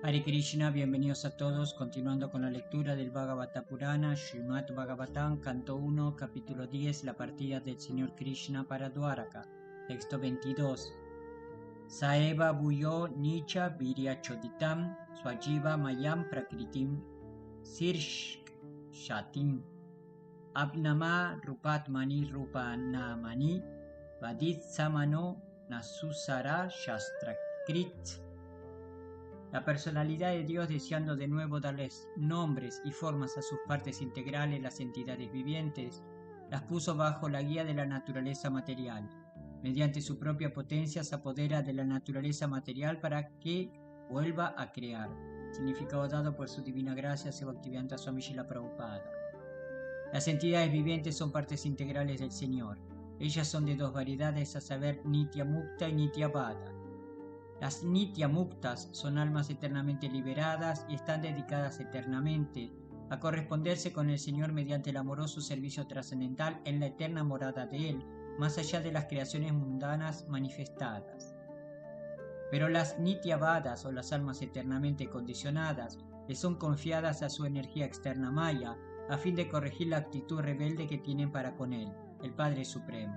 Hare Krishna, bienvenidos a todos, continuando con la lectura del Bhagavata Purana, Srimad Bhagavatam, canto 1, capítulo 10, la partida del Señor Krishna para Dwaraka, texto 22. Saeva Bhuyo Nicha Virya Choditam, Swajiva Mayam Prakritim, Sirsh Shatim, Abnama Rupatmani Rupanamani, Vadit Samano Nasusara Shastrakrit. La personalidad de Dios, deseando de nuevo darles nombres y formas a sus partes integrales, las entidades vivientes, las puso bajo la guía de la naturaleza material. Mediante su propia potencia se apodera de la naturaleza material para que vuelva a crear. Significado dado por su divina gracia, Bhaktivedanta Swami Srila Prabhupada. Las entidades vivientes son partes integrales del Señor. Ellas son de dos variedades, a saber, Nitya Mukta y Nitya Vada. Las Nitya Muktas son almas eternamente liberadas y están dedicadas eternamente a corresponderse con el Señor mediante el amoroso servicio trascendental en la eterna morada de Él, más allá de las creaciones mundanas manifestadas. Pero las Nitya Vadas, o las almas eternamente condicionadas, le son confiadas a su energía externa Maya, a fin de corregir la actitud rebelde que tienen para con Él, el Padre Supremo.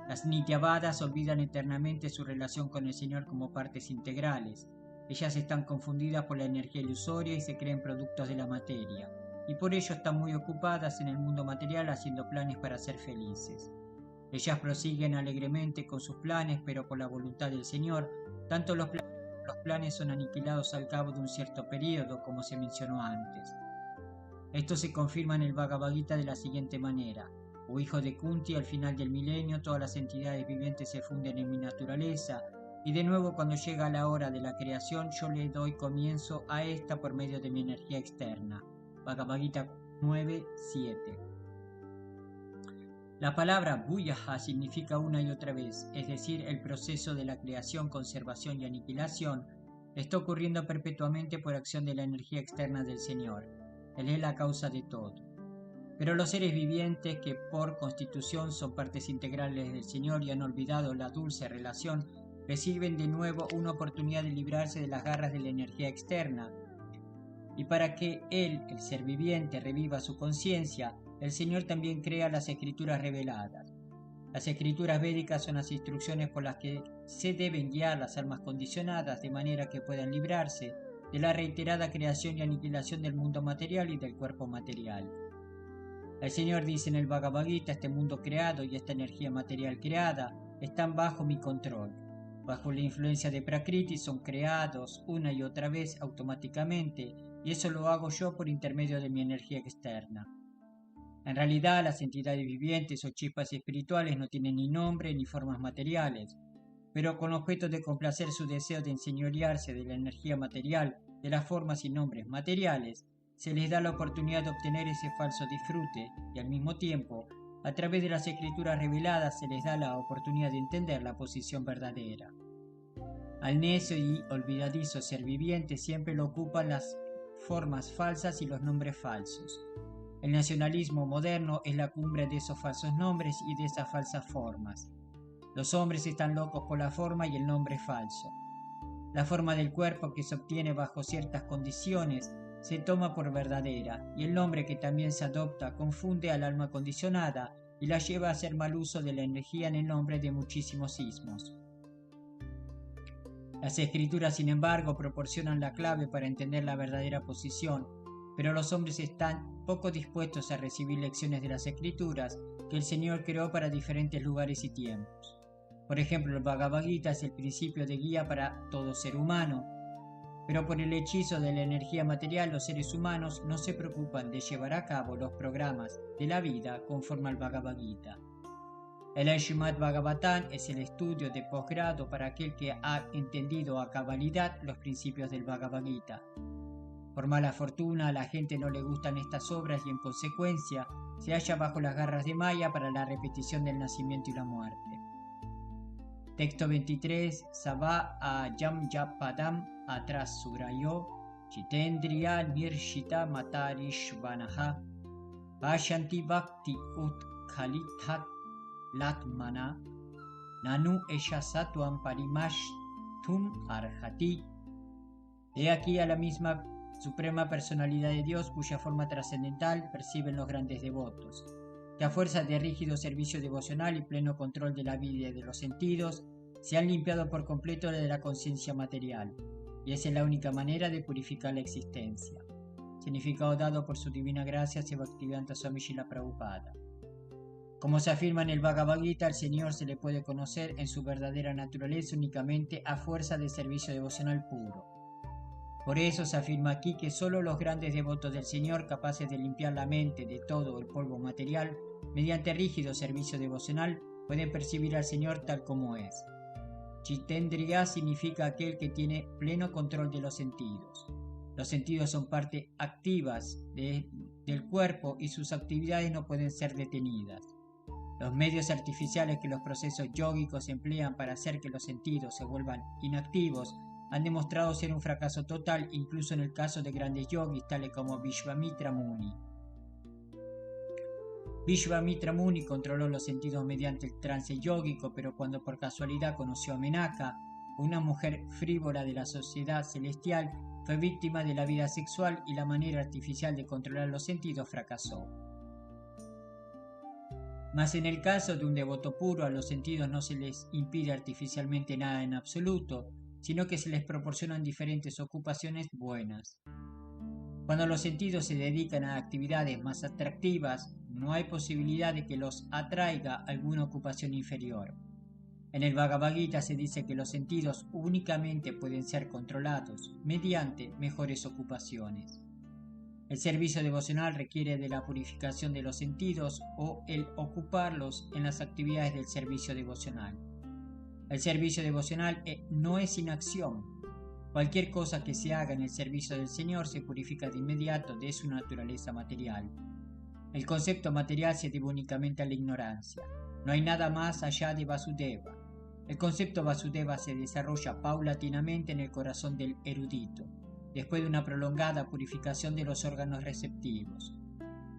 Las Nityavadas olvidan eternamente su relación con el Señor como partes integrales. Ellas están confundidas por la energía ilusoria y se creen productos de la materia, y por ello están muy ocupadas en el mundo material haciendo planes para ser felices. Ellas prosiguen alegremente con sus planes, pero por la voluntad del Señor, tanto los planes son aniquilados al cabo de un cierto periodo, como se mencionó antes. Esto se confirma en el Bhagavad Gita de la siguiente manera: oh hijo de Kunti, al final del milenio todas las entidades vivientes se funden en mi naturaleza, y de nuevo cuando llega la hora de la creación yo le doy comienzo a esta por medio de mi energía externa. Bhagavad Gita 9.7. La palabra Bhuyaha significa una y otra vez, es decir, el proceso de la creación, conservación y aniquilación está ocurriendo perpetuamente por acción de la energía externa del Señor. Él es la causa de todo. Pero los seres vivientes, que por constitución son partes integrales del Señor y han olvidado la dulce relación, reciben de nuevo una oportunidad de librarse de las garras de la energía externa. Y para que Él, el ser viviente, reviva su conciencia, el Señor también crea las escrituras reveladas. Las escrituras védicas son las instrucciones por las que se deben guiar las almas condicionadas de manera que puedan librarse de la reiterada creación y aniquilación del mundo material y del cuerpo material. El Señor dice en el Bhagavad Gita: este mundo creado y esta energía material creada están bajo mi control. Bajo la influencia de Prakriti son creados una y otra vez automáticamente, y eso lo hago yo por intermedio de mi energía externa. En realidad, las entidades vivientes o chispas espirituales no tienen ni nombre ni formas materiales, pero con objeto de complacer su deseo de enseñorearse de la energía material, de las formas y nombres materiales, se les da la oportunidad de obtener ese falso disfrute, y al mismo tiempo, a través de las escrituras reveladas, se les da la oportunidad de entender la posición verdadera. Al necio y olvidadizo ser viviente siempre lo ocupan las formas falsas y los nombres falsos. El nacionalismo moderno es la cumbre de esos falsos nombres y de esas falsas formas. Los hombres están locos por la forma y el nombre falso. La forma del cuerpo que se obtiene bajo ciertas condiciones se toma por verdadera, y el nombre que también se adopta confunde al alma condicionada y la lleva a hacer mal uso de la energía en el nombre de muchísimos ismos. Las escrituras, sin embargo, proporcionan la clave para entender la verdadera posición, pero los hombres están poco dispuestos a recibir lecciones de las escrituras que el Señor creó para diferentes lugares y tiempos. Por ejemplo, el Bhagavad Gita es el principio de guía para todo ser humano, pero por el hechizo de la energía material los seres humanos no se preocupan de llevar a cabo los programas de la vida conforme al Bhagavad Gita. El Srimad Bhagavatam es el estudio de posgrado para aquel que ha entendido a cabalidad los principios del Bhagavad Gita. Por mala fortuna a la gente no le gustan estas obras y en consecuencia se halla bajo las garras de Maya para la repetición del nacimiento y la muerte. Texto 23. Sabha ayam japadam atras surayo chitendriya nirshita matarishvanaha pashanti bhakti utkalithat latmana nanu esha satvam parimashtum arhati. He aquí a la misma suprema personalidad de Dios, cuya forma trascendental perciben los grandes devotos, que a fuerza de rígido servicio devocional y pleno control de la vida y de los sentidos, se han limpiado por completo de la conciencia material, y esa es la única manera de purificar la existencia. Significado dado por su divina gracia, Bhaktivedanta Swami Srila Prabhupada. Como se afirma en el Bhagavad Gita, al Señor se le puede conocer en su verdadera naturaleza únicamente a fuerza de servicio devocional puro. Por eso se afirma aquí que solo los grandes devotos del Señor, capaces de limpiar la mente de todo el polvo material, mediante rígido servicio devocional, pueden percibir al Señor tal como es. Jitendriya significa aquel que tiene pleno control de los sentidos. Los sentidos son partes activas del cuerpo y sus actividades no pueden ser detenidas. Los medios artificiales que los procesos yógicos emplean para hacer que los sentidos se vuelvan inactivos han demostrado ser un fracaso total, incluso en el caso de grandes yogis tales como Vishvamitra Muni. Vishvamitra Muni controló los sentidos mediante el trance yógico, pero cuando por casualidad conoció a Menaka, una mujer frívola de la sociedad celestial, fue víctima de la vida sexual y la manera artificial de controlar los sentidos fracasó. Mas en el caso de un devoto puro, a los sentidos no se les impide artificialmente nada en absoluto, sino que se les proporcionan diferentes ocupaciones buenas. Cuando los sentidos se dedican a actividades más atractivas, no hay posibilidad de que los atraiga alguna ocupación inferior. En el Bhagavad Gita se dice que los sentidos únicamente pueden ser controlados mediante mejores ocupaciones. El servicio devocional requiere de la purificación de los sentidos o el ocuparlos en las actividades del servicio devocional. El servicio devocional no es inacción. Cualquier cosa que se haga en el servicio del Señor se purifica de inmediato de su naturaleza material. El concepto material se debe únicamente a la ignorancia. No hay nada más allá de Vasudeva. El concepto Vasudeva se desarrolla paulatinamente en el corazón del erudito, después de una prolongada purificación de los órganos receptivos.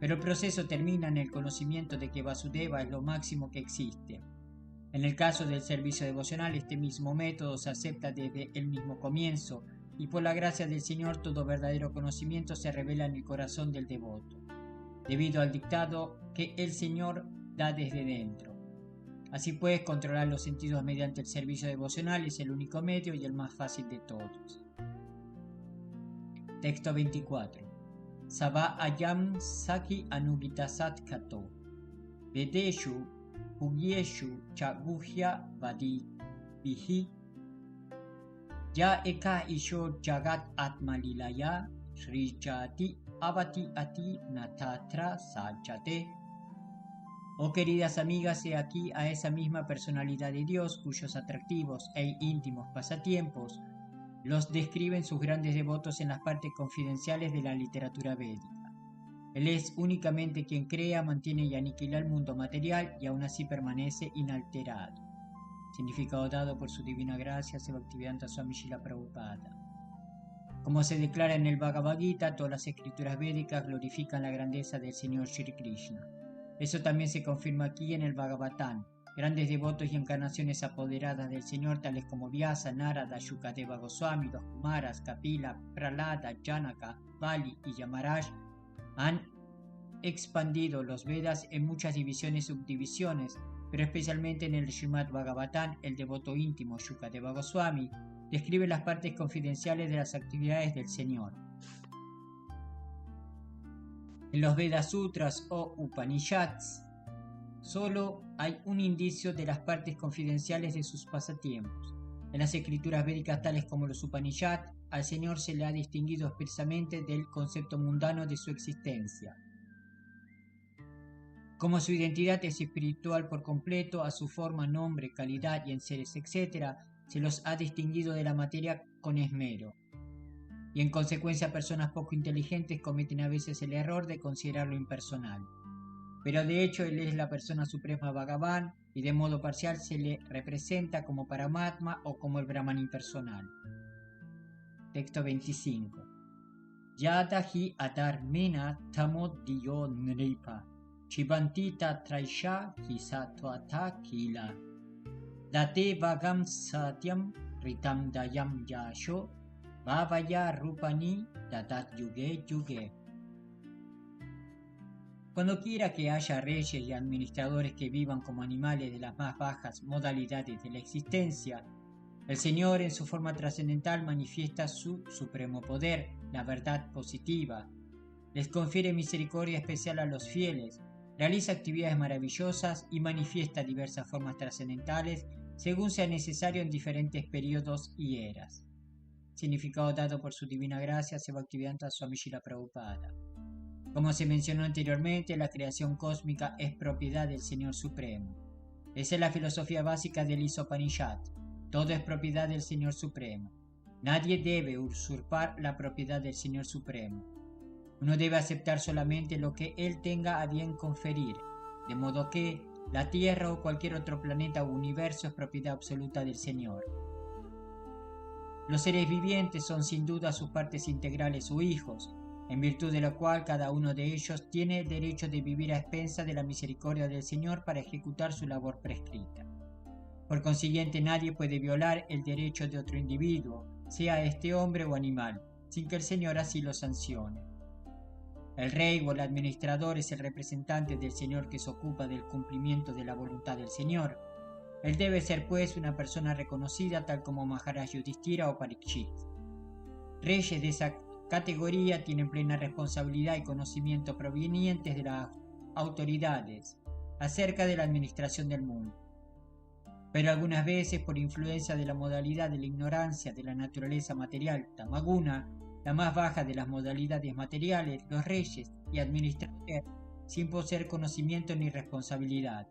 Pero el proceso termina en el conocimiento de que Vasudeva es lo máximo que existe. En el caso del servicio devocional, este mismo método se acepta desde el mismo comienzo, y por la gracia del Señor todo verdadero conocimiento se revela en el corazón del devoto, debido al dictado que el Señor da desde dentro. Así pues, controlar los sentidos mediante el servicio devocional es el único medio y el más fácil de todos. Texto 24. Sabha ayam saki anugitasat kato. Vedeshu Pugyeshu Chaguhya Vadi Vihi Ya Eka Isho Jagat Atmalilaya Srijati Abati Ati Natatra Sajate. Oh queridas amigas, he aquí a esa misma personalidad de Dios cuyos atractivos e íntimos pasatiempos los describen sus grandes devotos en las partes confidenciales de la literatura védica. Él es únicamente quien crea, mantiene y aniquila el mundo material y aún así permanece inalterado. Significado dado por su divina gracia, Bhaktivedanta Swami Srila Prabhupada. Como se declara en el Bhagavad Gita, todas las escrituras védicas glorifican la grandeza del Señor Shri Krishna. Eso también se confirma aquí en el Bhagavatam. Grandes devotos y encarnaciones apoderadas del Señor, tales como Vyasa, Narada, Shukadeva Goswami, los Kumaras, Kapila, Prahlada, Janaka, Bali y Yamaraj, han expandido los Vedas en muchas divisiones y subdivisiones, pero especialmente en el Srimad Bhagavatam, el devoto íntimo Shukadeva Goswami describe las partes confidenciales de las actividades del Señor. En los Veda Sutras o Upanishads solo hay un indicio de las partes confidenciales de sus pasatiempos. En las escrituras védicas tales como los Upanishads, al Señor se le ha distinguido expresamente del concepto mundano de su existencia. Como su identidad es espiritual por completo, a su forma, nombre, calidad y enseres, etc., se los ha distinguido de la materia con esmero. Y en consecuencia personas poco inteligentes cometen a veces el error de considerarlo impersonal. Pero de hecho él es la persona suprema Bhagavan y de modo parcial se le representa como Paramatma o como el Brahman impersonal. Texto 25. Yadahi adar mena tamod diyo nripa chibantita traisha hisatwata kila date vagam satyam ritam dayam yasho Vavaya Rupani Tatat Yuge Yuge. Cuando quiera que haya reyes y administradores que vivan como animales de las más bajas modalidades de la existencia, el Señor en su forma trascendental manifiesta su supremo poder, la verdad positiva. Les confiere misericordia especial a los fieles, realiza actividades maravillosas y manifiesta diversas formas trascendentales según sea necesario en diferentes periodos y eras. Significado dado por su divina gracia, Bhaktivedanta Swami Srila Prabhupada. Como se mencionó anteriormente, la creación cósmica es propiedad del Señor Supremo. Esa es la filosofía básica del Isopanishad. Todo es propiedad del Señor Supremo. Nadie debe usurpar la propiedad del Señor Supremo. Uno debe aceptar solamente lo que Él tenga a bien conferir, de modo que la Tierra o cualquier otro planeta o universo es propiedad absoluta del Señor. Los seres vivientes son sin duda sus partes integrales o hijos, en virtud de lo cual cada uno de ellos tiene el derecho de vivir a expensas de la misericordia del Señor para ejecutar su labor prescrita. Por consiguiente, nadie puede violar el derecho de otro individuo, sea este hombre o animal, sin que el Señor así lo sancione. El rey o el administrador es el representante del Señor que se ocupa del cumplimiento de la voluntad del Señor. Él debe ser, pues, una persona reconocida tal como Maharaj Yudhishthira o Parikshit. Reyes de esa categoría tienen plena responsabilidad y conocimiento provenientes de las autoridades acerca de la administración del mundo. Pero algunas veces, por influencia de la modalidad de la ignorancia de la naturaleza material, tamaguna, la más baja de las modalidades materiales, los reyes y administradores, sin poseer conocimiento ni responsabilidad,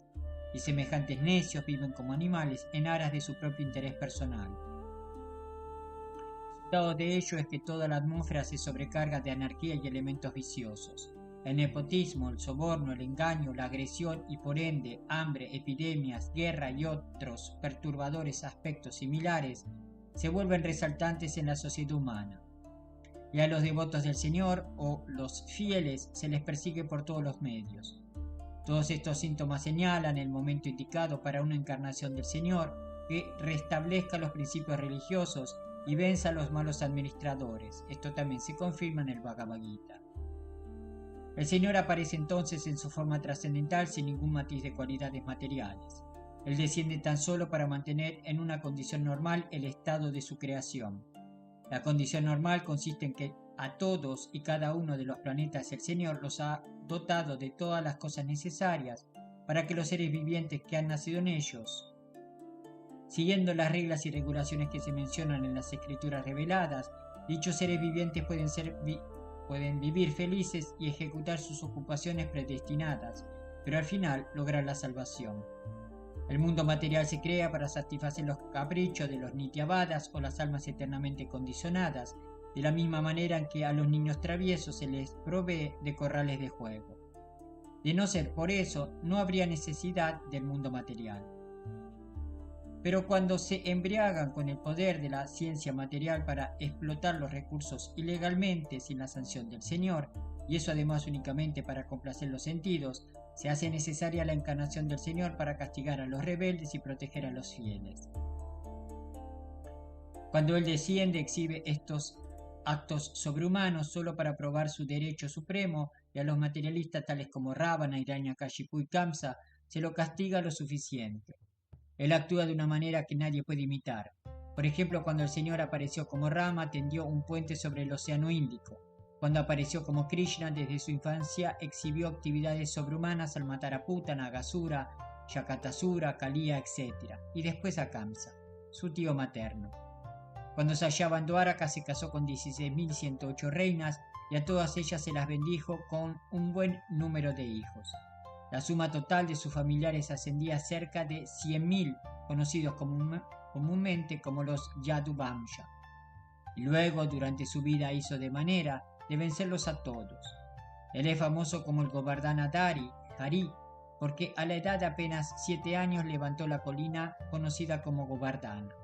y semejantes necios viven como animales en aras de su propio interés personal. El resultado de ello es que toda la atmósfera se sobrecarga de anarquía y elementos viciosos. El nepotismo, el soborno, el engaño, la agresión y por ende hambre, epidemias, guerra y otros perturbadores aspectos similares se vuelven resaltantes en la sociedad humana. Y a los devotos del Señor o los fieles se les persigue por todos los medios. Todos estos síntomas señalan el momento indicado para una encarnación del Señor que restablezca los principios religiosos y venza a los malos administradores. Esto también se confirma en el Bhagavad Gita. El Señor aparece entonces en su forma trascendental sin ningún matiz de cualidades materiales. Él desciende tan solo para mantener en una condición normal el estado de su creación. La condición normal consiste en que a todos y cada uno de los planetas el Señor los ha dotado de todas las cosas necesarias para que los seres vivientes que han nacido en ellos, siguiendo las reglas y regulaciones que se mencionan en las escrituras reveladas, dichos seres vivientes pueden vivir felices y ejecutar sus ocupaciones predestinadas, pero al final lograr la salvación. El mundo material se crea para satisfacer los caprichos de los nityavadas o las almas eternamente condicionadas, de la misma manera en que a los niños traviesos se les provee de corrales de juego. De no ser por eso, no habría necesidad del mundo material. Pero cuando se embriagan con el poder de la ciencia material para explotar los recursos ilegalmente sin la sanción del Señor, y eso además únicamente para complacer los sentidos, se hace necesaria la encarnación del Señor para castigar a los rebeldes y proteger a los fieles. Cuando Él desciende, exhibe estos actos sobrehumanos solo para probar su derecho supremo, y a los materialistas tales como Ravana, Hiranyakashipu y Kamsa se lo castiga lo suficiente. Él actúa de una manera que nadie puede imitar. Por ejemplo, cuando el Señor apareció como Rama, tendió un puente sobre el Océano Índico. Cuando apareció como Krishna, desde su infancia exhibió actividades sobrehumanas al matar a Putana, Aghasura, Shakatasura, Kaliya, etc. Y después a Kamsa, su tío materno. Cuando se hallaba en Dwaraka, se casó con 16.108 reinas y a todas ellas se las bendijo con un buen número de hijos. La suma total de sus familiares ascendía a cerca de 100.000, conocidos comúnmente como los Yaduvamsha. Y luego, durante su vida, hizo de manera de vencerlos a todos. Él es famoso como el Govardhana Hari, porque a la edad de apenas 7 años levantó la colina conocida como Govardhana.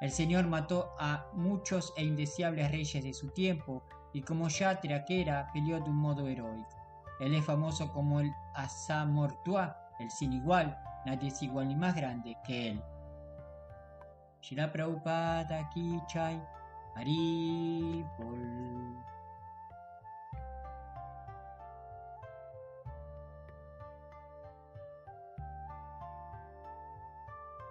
El Señor mató a muchos e indeseables reyes de su tiempo y como Yatra que era, peleó de un modo heroico. Él es famoso como el Asamortua, el sin igual, nadie es igual ni más grande que él. Srila Prabhupada Ki Jai. Hari